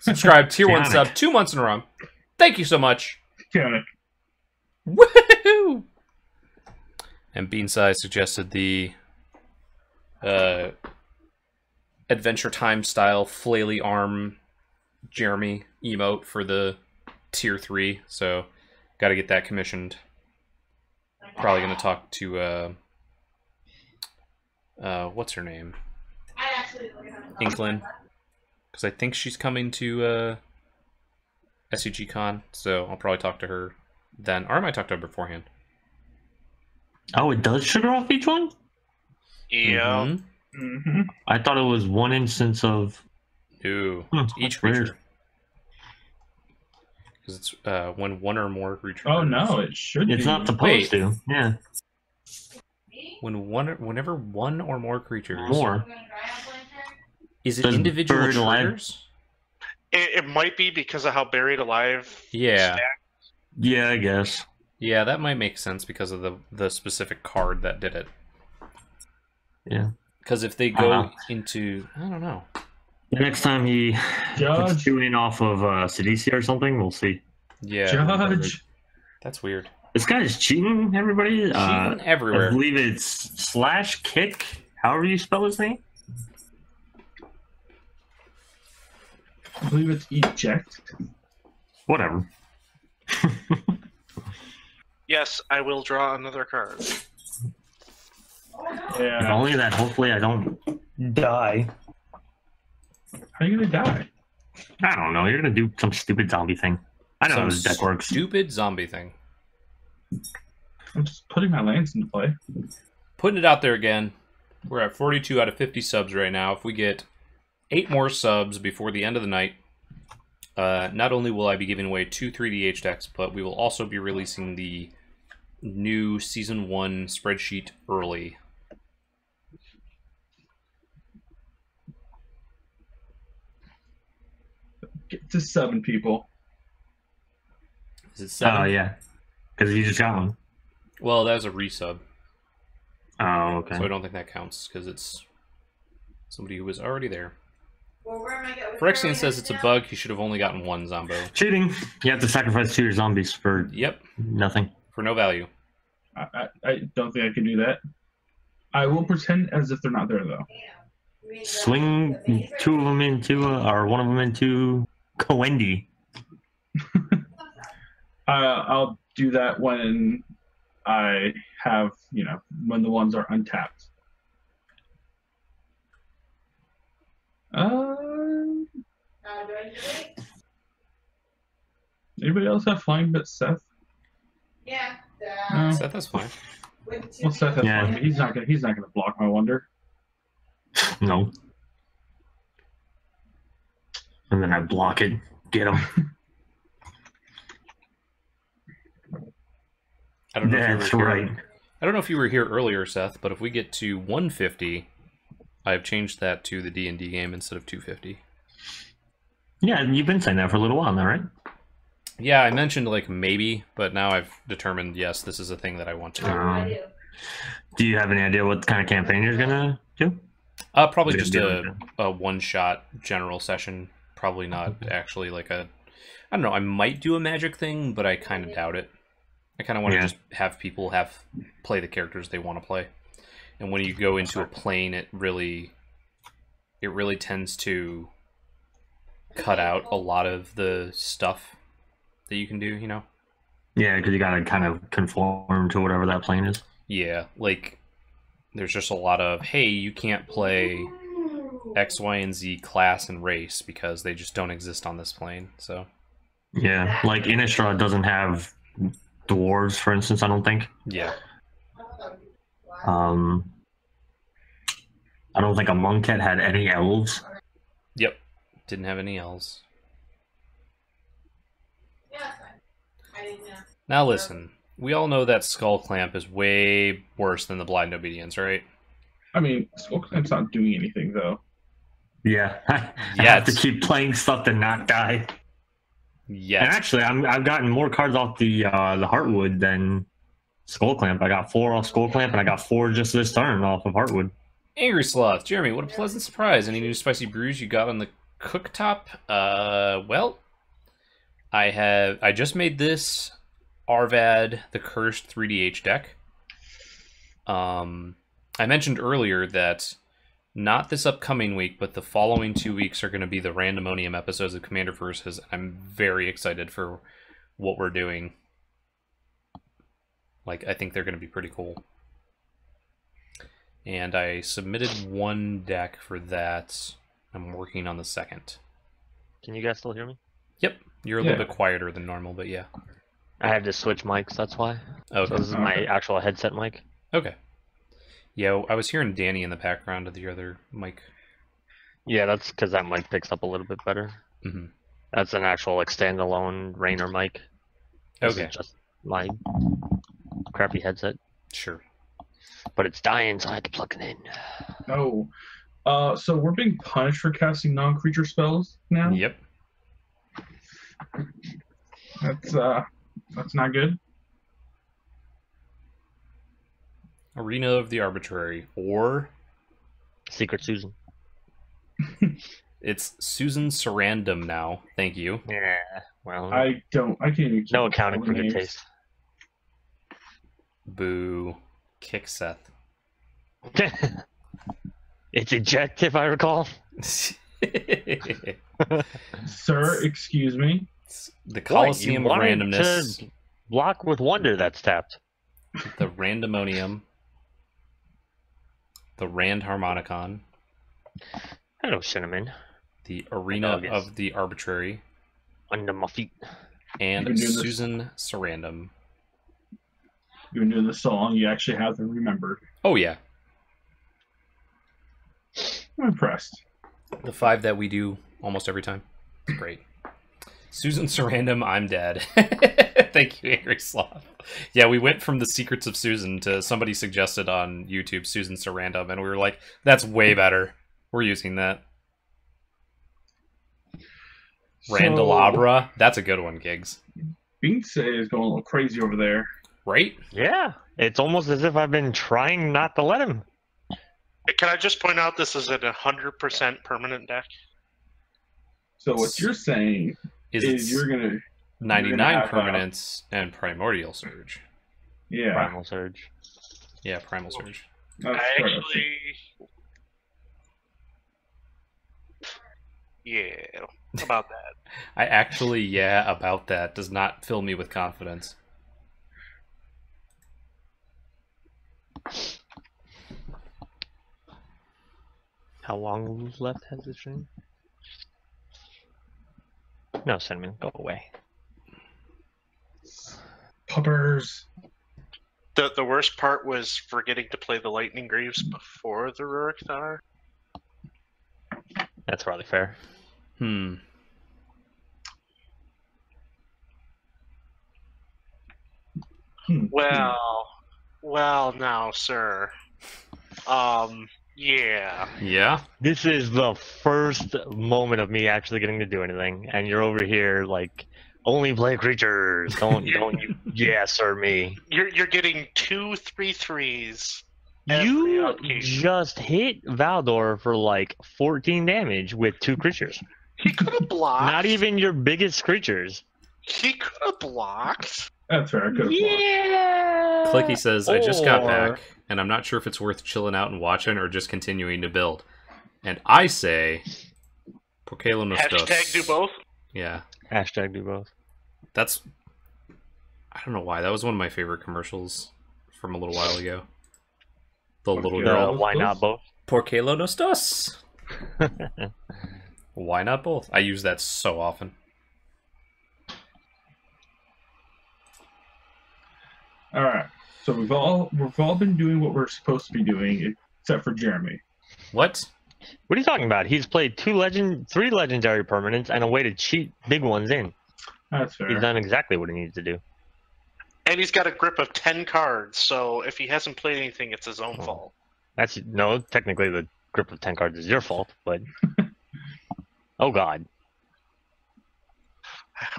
subscribed tier 1 sub 2 months in a row. Thank you so much. Chaotic. Woohoo! And Beanside suggested the Adventure Time style flaily arm Jeremy emote for the tier 3, so got to get that commissioned. Probably going to talk to what's her name? Inklin, because I think she's coming to SCG Con, so I'll probably talk to her then, or I might talk to her beforehand. Oh, it does trigger off each one? Yeah. I thought it was one instance of... No, each that's weird. creature. Because it's when one or more creatures. Oh no, it should It's be. not supposed Wait. to. Yeah. Whenever one or more creatures. More. Is it Does individual Buried Alive- triggers? It might be because of how Buried Alive. Yeah. stacked. Yeah, I guess. Yeah, that might make sense because of the specific card that did it. Yeah. Because if they go into... I don't know. The next time he puts Judge. 2 in off of Sidisi or something, we'll see. Yeah. Judge. That's weird. This guy's cheating, everybody. Cheating everywhere. I believe it's /kick, however you spell his name. I believe it's eject. Whatever. Yes, I will draw another card. If Yeah. only that hopefully I don't die. How are you gonna die? I don't know. You're gonna do some stupid zombie thing. I know how Some this deck works. stupid zombie thing. I'm just putting my lands into play. Putting it out there again. We're at 42 out of 50 subs right now. If we get 8 more subs before the end of the night, not only will I be giving away 2 3DH decks, but we will also be releasing the new Season 1 spreadsheet early. Get to 7 people. Is it 7? Oh, yeah. Because you just got one. Well, that was a resub, Oh, okay. so I don't think that counts, because it's somebody who was already there. Phyrexian says it's a bug. He should have only gotten 1 Zombo. Cheating. You have to sacrifice 2 of your zombies for Yep, nothing. for no value. I don't think I can do that. I will pretend as if they're not there, though. Swing 2 of them into, or 1 of them into Coendi. I'll do that when I have, when the ones are untapped. Anybody else have flying but Seth? Yeah. No. Seth, that's fine. Well, Seth has Yeah. flying, but he's not gonna block my wonder. No. And then I block it. Get him. I don't know if That's you were right. here. I don't know if you were here earlier, Seth, but if we get to 150, I've changed that to the D&D game instead of 250. Yeah, you've been saying that for a little while now, right? Yeah, I mentioned like maybe, but now I've determined yes, this is a thing that I want to do. Do you have any idea what kind of campaign you're gonna do? Probably Yeah, just yeah. a one-shot general session. Probably not actually like a... I don't know, I might do a magic thing, but I kind of doubt it. I kind of want to just have people play the characters they want to play. And when you go into a plane, it really tends to cut out a lot of the stuff that you can do, you know? Yeah, because you gotta kind of conform to whatever that plane is. Yeah, like, there's just a lot of, hey, you can't play X, Y, and Z class and race because they just don't exist on this plane, so... Yeah, like Innistrad doesn't have dwarves, for instance, I don't think. Yeah. I don't think a Monkhead had any elves. Yep. Didn't have any L's. Now listen, We all know that Skull Clamp is way worse than the Blind Obedience, right? I mean, Skull Clamp's not doing anything though. Yeah, I have to keep playing stuff to not die. Yeah. And actually, I've gotten more cards off the Heartwood than Skull Clamp. I got 4 off Skull Clamp, and I got 4 just this turn off of Heartwood. Angry Sloth, Jeremy, what a pleasant surprise! Any new spicy brews you got on the cooktop? Well, I just made this Arvad the Cursed 3DH deck. I mentioned earlier that not this upcoming week, but the following 2 weeks are going to be the Randomonium episodes of Commander Versus. I'm very excited for what we're doing. Like, I think they're going to be pretty cool. And I submitted 1 deck for that. I'm working on the second. Can you guys still hear me? Yep, you're a little bit quieter than normal, but yeah. I had to switch mics, that's why. Okay. So this is my actual headset mic. Okay. Yeah, I was hearing Danny in the background of the other mic. Yeah, that's because that mic picks up a little bit better. Mm-hmm. That's an actual like standalone Rainer mic. This Okay. is just my crappy headset. Sure. But it's dying, so I had to plug it in. Oh. So we're being punished for casting non-creature spells now? Yep. That's not good. Arena of the Arbitrary, or Secret Susan. it's Susan Sarandon now. Thank you. Yeah, well, I can't even keep no accounting for good names. taste. Boo. Kick Seth. It's eject, if I recall. Sir, excuse me. The Coliseum of What, you wanted Randomness. to block with Wonder that's tapped. The Randomonium. The Rand Harmonicon. Hello, Cinnamon. The Arena Oh, yes. of the Arbitrary. Under my feet. And You've been doing this- Susan Sarandon. You've been doing this so long, you actually have them remembered. Oh, yeah. I'm impressed. The 5 that we do almost every time. It's great. Susan Sarandon, I'm dead. Thank you, Angry Sloth. Yeah, we went from the Secrets of Susan to somebody suggested on YouTube Susan Sarandon, and we were like, that's way better. We're using that. Randelabra, that's a good one, Gigs. Binksay is going a little crazy over there. Right? Yeah, it's almost as if I've been trying not to let him. Can I just point out this is a 100% permanent deck? So what you're saying is you're gonna 99 have, permanents and Primordial Surge. yeah. Primal Surge. Yeah, Primal Surge. That's I fair. actually... Yeah, about that. I actually, yeah, about that does not fill me with confidence. How long left has this stream? No, Cinnamon, go away. Puppers. The worst part was forgetting to play the Lightning Greaves before the Rurik Tower. That's probably fair. Well, now, sir. Yeah. Yeah? This is the first moment of me actually getting to do anything, and you're over here like, only play creatures. Don't you yes or me. You're getting 2 3/3s. You just hit Valdor for like 14 damage with 2 creatures. He could have blocked. Not even your biggest creatures. He could have blocked. That's fair. I could have Yeah. Clicky says, I just got Or- back, and I'm not sure if it's worth chilling out and watching or just continuing to build. And I say, Porque lo nos dos. Hashtag do both. Yeah. Hashtag do both. That's... I don't know why. That was one of my favorite commercials from a little while ago. The little girl. Why not both? Porque lo nos dos. Why not both? I use that so often. All right. So we've all been doing what we're supposed to be doing, except for Jeremy. What? What are you talking about? He's played 3 legendary permanents and a way to cheat big ones in. That's fair. He's done exactly what he needs to do. And he's got a grip of 10 cards, so if he hasn't played anything, it's his own fault. That's no. Technically, the grip of 10 cards is your fault, but oh god.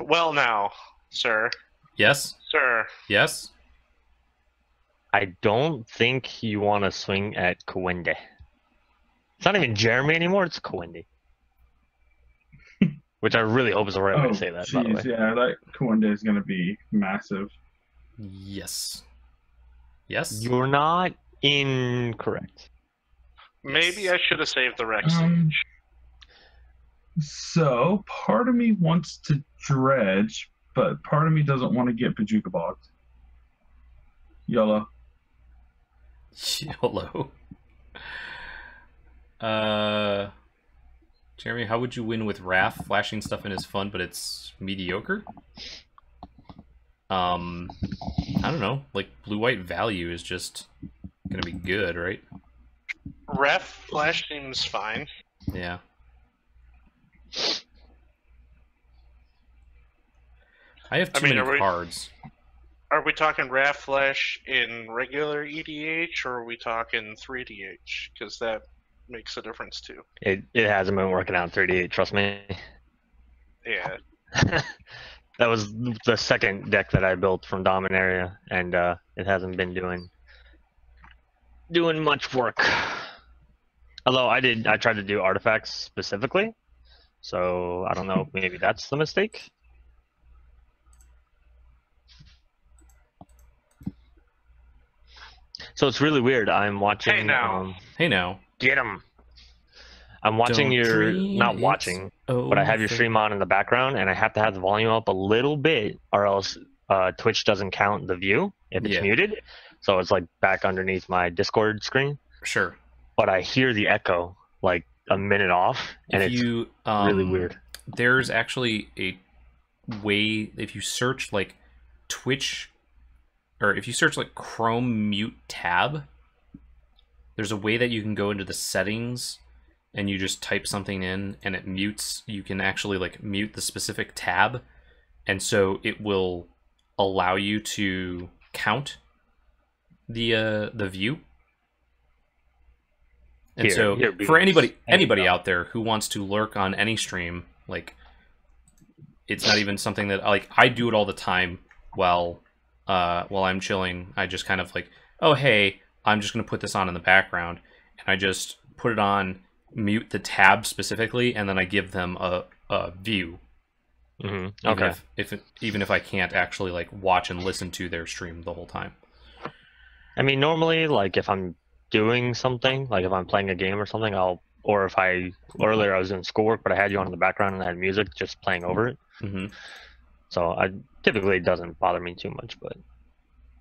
Well, now, sir. Yes. Sir. Yes. I don't think you want to swing at Kawende. It's not even Jeremy anymore. It's Kawende. Which I really hope is the right way to say that. By the way. Yeah, that Kawende is going to be massive. Yes. Yes. You're not incorrect. Maybe I should have saved the Rex. So, part of me wants to dredge, but part of me doesn't want to get Pajuka bogged. YOLO. YOLO. Jeremy, how would you win with Raph? Flashing stuff in is fun, but it's mediocre? I don't know. Like, blue-white value is just gonna be good, right? Ref Flash seems fine. Yeah. I have too many cards. Are we talking Raf Flash in regular EDH, or are we talking 3DH? Because that makes a difference too. It hasn't been working out in 38, trust me. Yeah. That was the second deck that I built from Dominaria, and it hasn't been doing much work. Although I tried to do artifacts specifically, so I don't know, maybe that's the mistake. So it's really weird. I'm watching. Hey now. Hey now. Get him. I'm watching not watching, but I have your stream on in the background, and I have to have the volume up a little bit, or else Twitch doesn't count the view if it's muted. So it's like back underneath my Discord screen. Sure. But I hear the echo like a minute off, and it's really weird. There's actually a way, if you search like Twitch, or if you search like Chrome mute tab, there's a way that you can go into the settings and you just type something in and it mutes. You can actually like mute the specific tab, and so it will allow you to count the view. And for anybody out there who wants to lurk on any stream, like, it's not even something that, like, I do it all the time while I'm chilling. I just kind of like, oh hey, I'm just gonna put this on in the background, and I just put it on, mute the tab specifically, and then I give them a view. Mm-hmm. Okay. Even if I can't actually like watch and listen to their stream the whole time. I mean, normally, like if I'm doing something, like if I'm playing a game or something, earlier I was doing schoolwork, but I had you on in the background and I had music just playing over it. Mm-hmm. So typically it doesn't bother me too much, but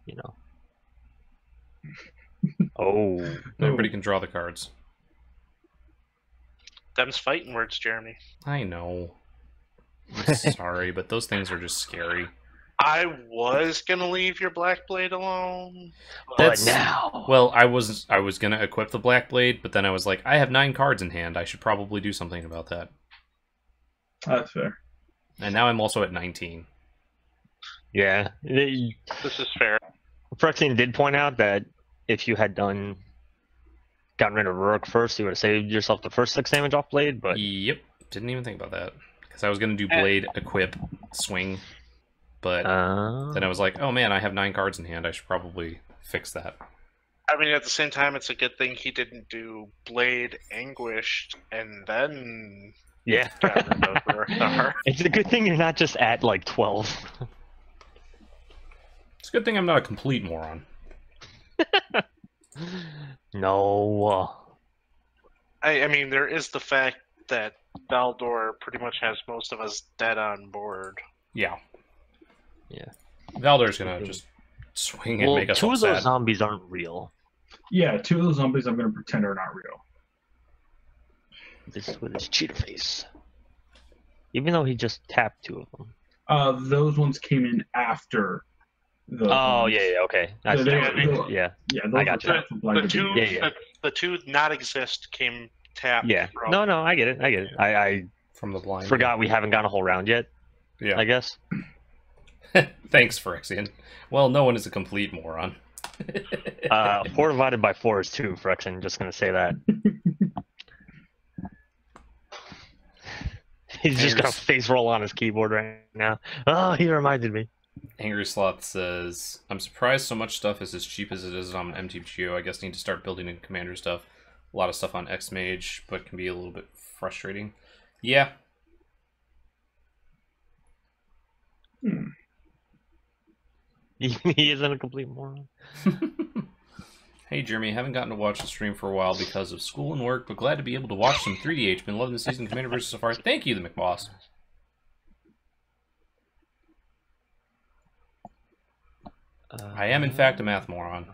you know. Oh. Everybody can draw the cards. Them's fighting words, Jeremy. I know. I'm sorry, but those things are just scary. I was gonna leave your Black Blade alone. But now. Well, I was gonna equip the Black Blade, but then I was like, I have 9 cards in hand. I should probably do something about that. That's fair. And now I'm also at 19. Yeah. This is fair. Phyrexian did point out that if you had gotten rid of Rurik first, you would have saved yourself the first 6 damage off Blade, but... Yep. Didn't even think about that. Because I was going to do Blade, equip, swing, but then I was like, oh man, I have 9 cards in hand. I should probably fix that. I mean, at the same time, it's a good thing he didn't do Blade Anguished and then... Yeah. It's a good thing you're not just at, like, 12. It's a good thing I'm not a complete moron. No. I mean, there is the fact that Valdor pretty much has most of us dead on board. Yeah. Yeah. Valdor's gonna just swing and make us all sad. 2 of those zombies aren't real. Yeah, 2 of those zombies I'm gonna pretend are not real. This with his cheater face. Even though he just tapped 2 of them. Those ones came in after. Okay. Yeah, I got you. The 2 not exist came tapped. Yeah. From... No, I get it. I from the blind. Forgot we haven't gotten a whole round yet. Yeah. I guess. Thanks, Phyrexian. Well, no one is a complete moron. 4 divided by 4 is 2, Phyrexian. Just gonna say that. He's just got a face roll on his keyboard right now. Oh, he reminded me. Angry Sloth says, I'm surprised so much stuff is as cheap as it is on MTGO. I guess need to start building in Commander stuff. A lot of stuff on X-Mage, but can be a little bit frustrating. Yeah. He isn't a complete moron. Hey, Jeremy, haven't gotten to watch the stream for a while because of school and work, but glad to be able to watch some 3DH. Been loving the season Commander versus so far. Thank you, the McBoss. I am, in fact, a math moron.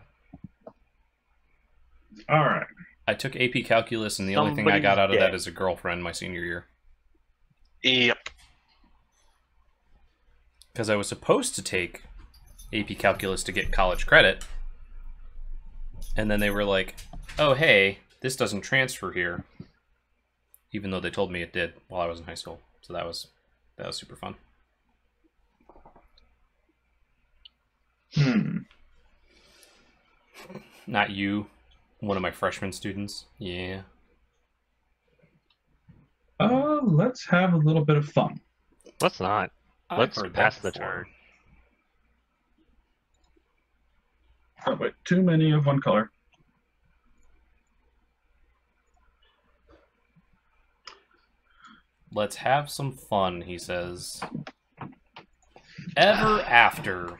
All right. I took AP Calculus, and the only thing I got out of that is a girlfriend my senior year. Yep. Because I was supposed to take AP Calculus to get college credit, and then they were like, oh, hey, this doesn't transfer here, even though they told me it did while I was in high school. So that was super fun. Not you, one of my freshman students. Yeah. Let's have a little bit of fun. Let's not. Let's pass the turn. Oh, wait, too many of one color. Let's have some fun, he says. Ever after.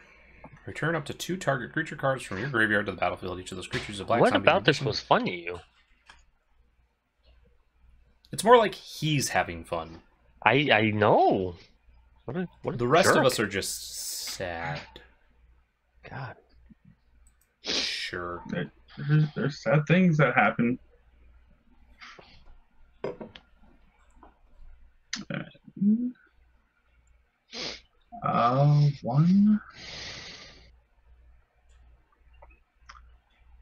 Return up to 2 target creature cards from your graveyard to the battlefield. Each of those creatures is a black. What about this was fun to you? It's more like he's having fun. I know. What a the rest jerk. of us are just sad. God. Sure. There's sad things that happen. 1,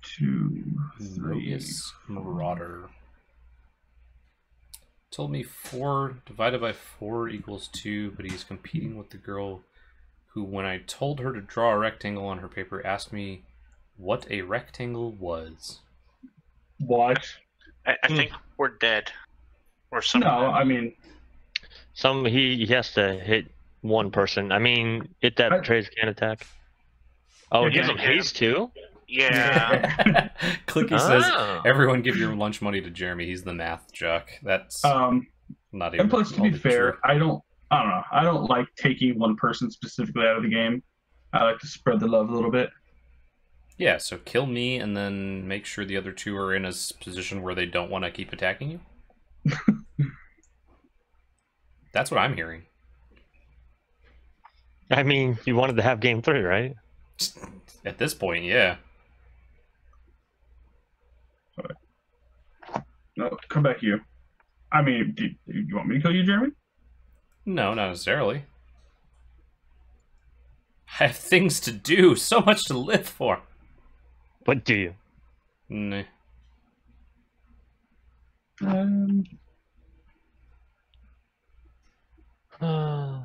2, 3. Marauder. Told me 4 divided by 4 equals 2, but he's competing with the girl who, when I told her to draw a rectangle on her paper, asked me what a rectangle was. What? I think we're dead. Or something. No, I mean... He has to hit one person. I mean, hit that betrays can attack. Oh, it gives him haste too? Yeah. Clicky says, everyone give your lunch money to Jeremy. He's the math jock. That's not even... And plus, to be fair, I don't know. I don't like taking one person specifically out of the game. I like to spread the love a little bit. Yeah, so kill me and then make sure the other 2 are in a position where they don't want to keep attacking you. That's what I'm hearing. I mean, you wanted to have game 3, right? At this point, yeah. No, come back here. I mean, do you want me to kill you, Jeremy? No, not necessarily. I have things to do, so much to live for. What do you? Nah.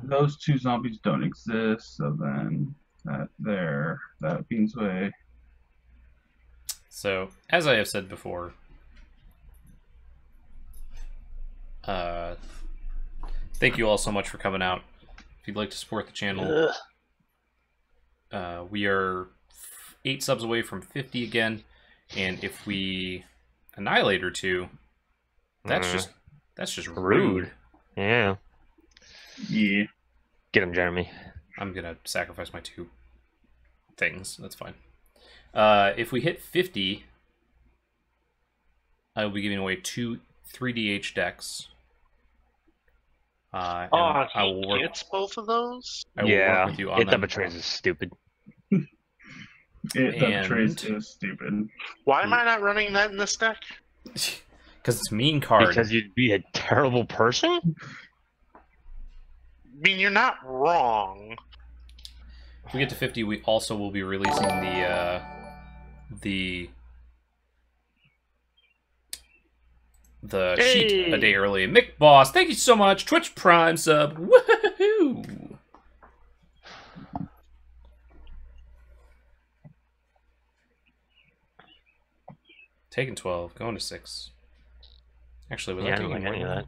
Those 2 zombies don't exist, so then that beans away. So, as I have said before, thank you all so much for coming out. If you'd like to support the channel, we are 8 subs away from 50 again, and if we annihilate or 2, that's just rude. Yeah. Yeah. Get him, Jeremy. I'm gonna sacrifice my 2 things. That's fine. If we hit 50, I will be giving away 2 3DH decks. I will work. Gets both of those. I will work with you on that betrays is stupid. That betrays is stupid. Why am I not running that in this deck? Because it's mean card. Because you'd be a terrible person. I mean, you're not wrong. If we get to 50, we also will be releasing the sheet a day early. Mick Boss, thank you so much. Twitch Prime sub. Woohoo! Taking 12, going to 6. Actually, was Yeah, I I don't taking like any of that.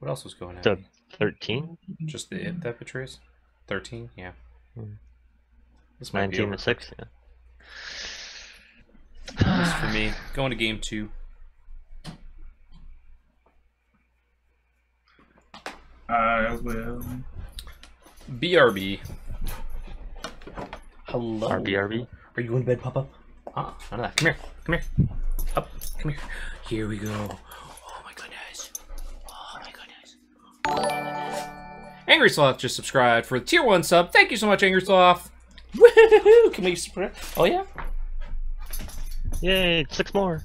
What else was going on? To 13? Just the it that betrays? 13? Yeah. Hmm. This might 19 be to 6, yeah. This for me. Going to game 2. I will. BRB. Hello. RBRB. Are you going to bed, Papa? Ah, none of that. Come here. Come here. Up. Come here. Here we go. Oh my goodness. Oh my goodness. Oh my goodness. Angry Sloth just subscribed for the tier 1 sub. Thank you so much, Angry Sloth. Woohoo! Can we subscribe? Oh yeah? Yay, 6 more.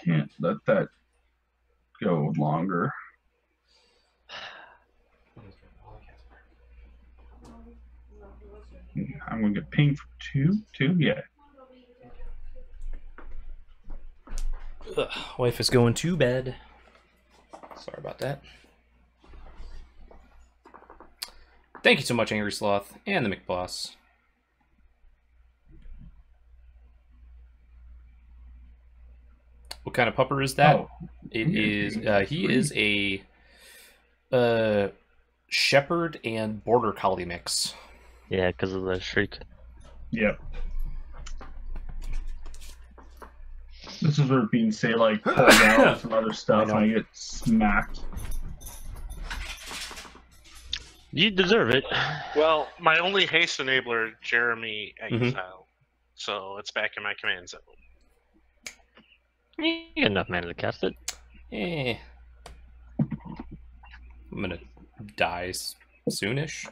Can't let that go longer. I'm gonna get pinged for 2, yeah. Ugh, wife is going to bed. Sorry about that. Thank you so much, Angry Sloth and the McBoss. What kind of pupper is that? Oh, It is. He is a shepherd and border collie mix. Yeah, because of the shriek. yep. This is where being say like pulled out and some other stuff, and I get smacked. You deserve it. Well, my only haste enabler, Jeremy Exile. So it's back in my command zone. You got enough mana to cast it. Eh. I'm gonna die soonish.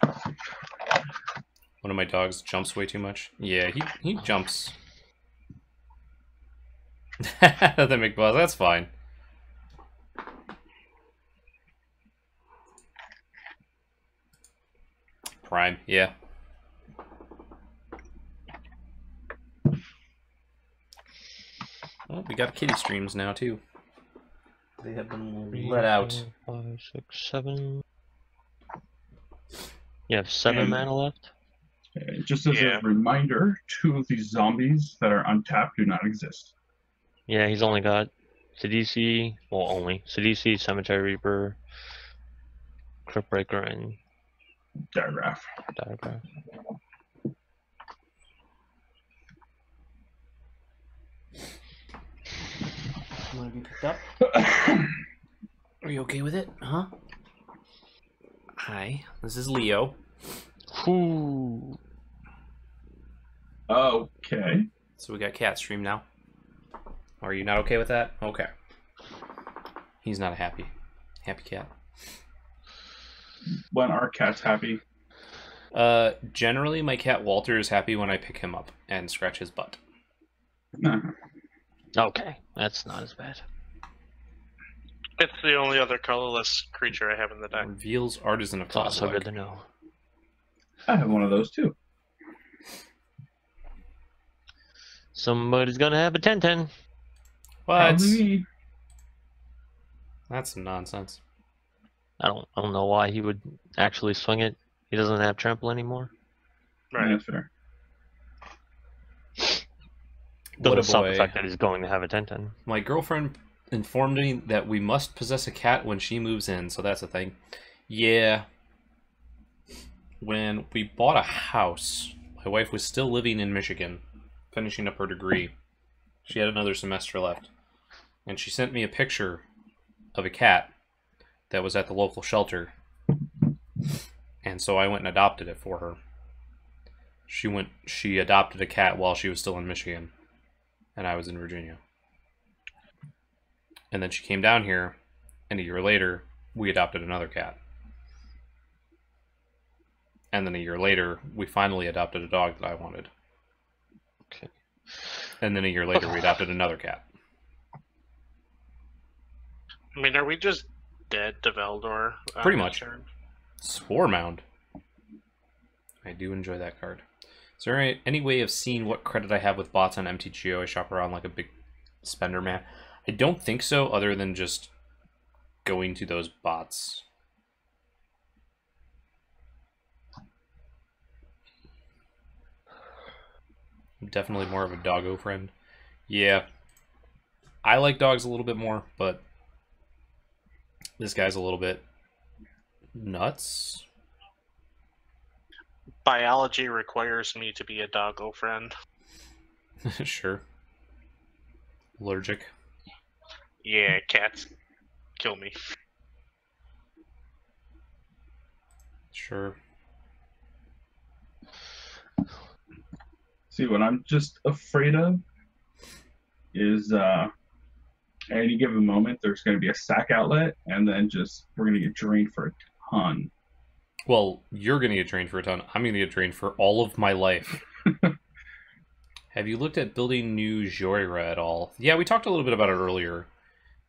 One of my dogs jumps way too much. Yeah, he jumps. The McBoss, that's fine. Prime, yeah. Well, we got kitty streams now too. They have been let out. 5, 6, 7. You have 7 mana left? Just as a reminder, 2 of these zombies that are untapped do not exist. Yeah, he's only got Sidisi, well, only Sidisi, Cemetery Reaper, Cryptbreaker, and Diagraph. Diagraph. Want to be picked up? Are you okay with it? Huh? Hi, this is Leo. Whoo. Okay. So we got cat stream now. Are you not okay with that? Okay. He's not a happy cat. When are cats happy? Generally my cat Walter is happy when I pick him up and scratch his butt. Okay, that's not as bad. It's the only other colorless creature I have in the deck. Reveals Artisan of It's also Cosmic. good to know. I have one of those too. Somebody's gonna have a 10-10. What? Probably me. That's some nonsense. I don't know why he would actually swing it. He doesn't have trample anymore. Right. Yeah, that's fair. What Doesn't a stop the boy. fact that he's going to have a 10-10. My girlfriend informed me that we must possess a cat when she moves in, so that's a thing. Yeah. When we bought a house, my wife was still living in Michigan, finishing up her degree. She had another semester left. And she sent me a picture of a cat that was at the local shelter. And so I went and adopted it for her. She adopted a cat while she was still in Michigan. And I was in Virginia. And then she came down here, and a year later, we adopted another cat. And then a year later, we finally adopted a dog that I wanted. Okay. And then a year later, we adopted another cat. I mean, are we just dead to Veldor? Pretty much. Turn? Spore Mound. I do enjoy that card. Is there any way of seeing what credit I have with bots on MTGO? I shop around like a big spender man. I don't think so, other than just going to those bots. definitely more of a doggo friend. Yeah. I like dogs a little bit more, but this guy's a little bit nuts. Biology requires me to be a doggo friend. Sure. Allergic. Yeah, cats kill me. Sure. See, what I'm just afraid of is at any given moment there's going to be a sack outlet, and then we're going to get drained for a ton. Well, you're going to get drained for a ton. I'm going to get drained for all of my life. Have you looked at building new Joyra at all? Yeah, we talked a little bit about it earlier.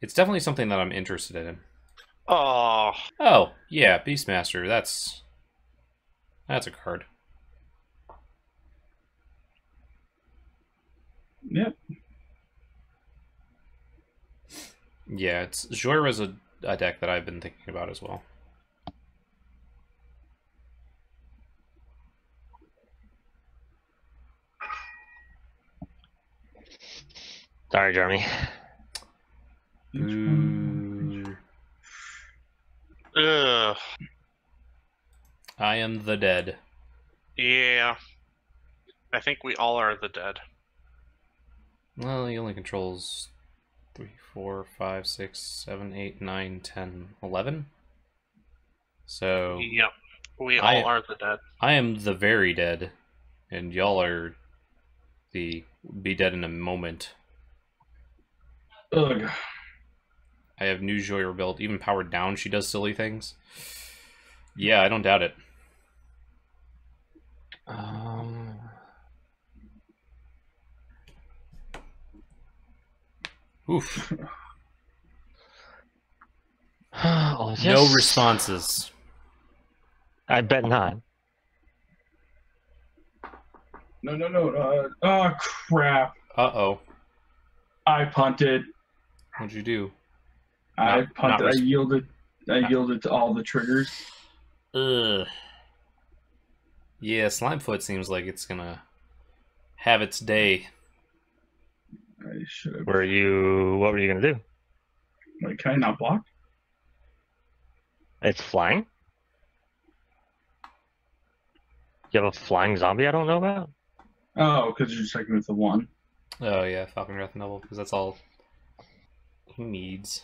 It's definitely something that I'm interested in. Oh. Oh, yeah, Beastmaster. That's a card. Yep. Yeah, Joyra's a deck that I've been thinking about as well. Sorry, Jeremy. Ugh. I am the dead. Yeah. I think we all are the dead. Well, he only controls 3, 4, 5, 6, 7, 8, 9, 10, 11. So... Yep. We all are the dead. I am the very dead, and y'all are the be dead in a moment. Ugh. I have new Joy built, even powered down, she does silly things. Yeah, I don't doubt it. Oof. Oh, yes. No responses. I bet not. No. Oh, crap. Uh-oh. I punted. What'd you do? I punted. I yielded to all the triggers. Ugh. Yeah, Slimefoot seems like it's gonna have its day. I should have. What were you gonna do? Wait, can I not block? It's flying? You have a flying zombie I don't know about? Oh, because you're checking with the 1. Oh yeah, Falcon Wrath Novel, because that's all he needs.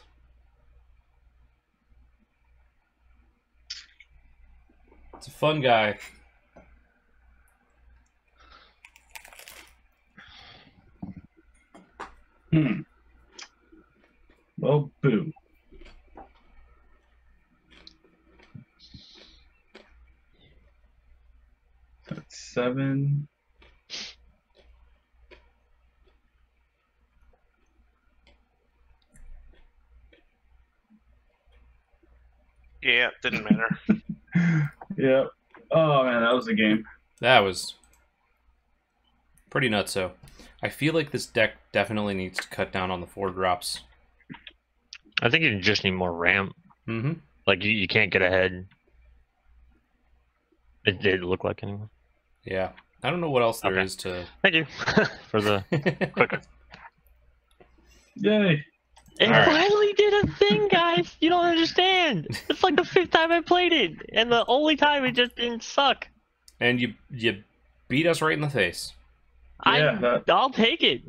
It's a fun guy. Well, boo. That's 7. Yeah, didn't matter. Yep. Oh man, that was a game. That was pretty nutso. I feel like this deck definitely needs to cut down on the 4 drops. I think you just need more ramp. Mm-hmm. Like, you can't get ahead. It did look like anyway. Yeah. I don't know what else there is to... Thank you for the quick... Yay! It finally did a thing, guys! You don't understand! It's like the 5th time I played it, and the only time it just didn't suck. And you beat us right in the face. Yeah, I'll take it.